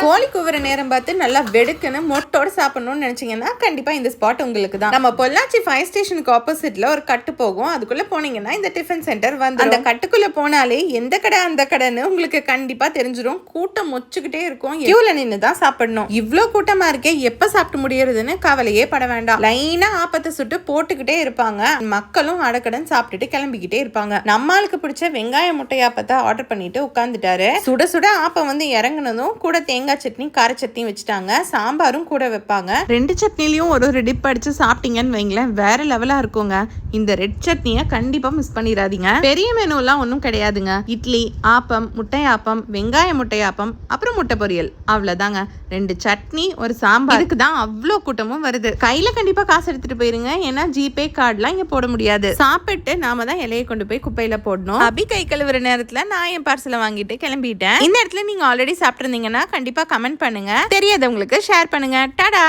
கோழி கூவுற நேரம் பார்த்து நல்லா வெடுக்குன்னு மொட்டோட சாப்பிடணும்னு நினைச்சீங்கன்னா கண்டிப்பா இந்த ஸ்பாட் உங்களுக்கு தான். நம்ம பொள்ளாச்சி ஃபயர் ஸ்டேஷனுக்கு ஆப்போசிட்ல ஒரு கட்டு போகும். அதுக்குள்ள போனீங்கன்னா இந்த டிஃபன் சென்டர் வந்து அந்த கட்டுக்குள்ள போனாலே எந்த கடை அந்த கடைன்னு உங்களுக்கு கண்டிப்பா தெரிஞ்சிடும். கூட்டம் மொச்சுக்கிட்டே இருக்கும். கியூல நின்று தான் சாப்பிடணும். இவ்வளோ கூட்டமா இருக்கே, எப்ப சாப்பிட்டு முடியறதுன்னு கவலையே பட வேண்டாம். லைனா ஆப்பத்தை சுட்டு போட்டுக்கிட்டே இருப்பாங்க. மக்களும் அடக்கடன் சாப்பிட்டுட்டு கிளம்பிக்கிட்டே இருப்பாங்க. நம்மளுக்கு பிடிச்ச வெங்காய முட்டையாப்பத்தை ஆர்டர் பண்ணிட்டு உட்காந்துட்டாரு. சுட சுட ஆப்பம் வந்து இறங்குனதும் கூட தேங்காய் சட்னி கார சட்னி வச்சுட்டாங்க. சாம்பாரும் கூட வைப்பாங்க. 2 சட்னிலையும் ஒரு டிப் அடிச்சு சாப்பிட்டீங்கன்னு வைங்களேன், வேற லெவலா இருக்குங்க. இந்த ரெட் சட்னியை கண்டிப்பா மிஸ் பண்ணிடாதீங்க. பெரிய மெனுலாம் ஒன்றும் கிடையாதுங்க. இட்லி, ஆப்பம், முட்டையாப்பம், வெங்காய முட்டையாப்பம், அப்புறம் முட்டை பொரியல், அவ்வளவுதாங்க. 2 சட்னி, ஒரு சாம்பார். இதுக்கு தான் அவ்வளோ கூட்டமும் வருது. கையில கண்டிப்பா காசு எடுத்துட்டு போயிருங்க. ஏன்னா ஜிபே கார்டுலாம் இங்க போட முடியாது. சாப்பிட்டு நாம தான் இலையை கொண்டு போய் குப்பையில போடணும். அபி கை கழுவுற நேரத்துல நான் என் பார்சலை வாங்கிட்டு கிளம்பிட்டேன். இந்த இடத்துல நீங்க ஆல்ரெடி சாப்பிட்டு இருந்தீங்கன்னா கண்டிப்பா கமெண்ட் பண்ணுங்க. தெரியாதவங்களுக்கு ஷேர் பண்ணுங்க. டாடா.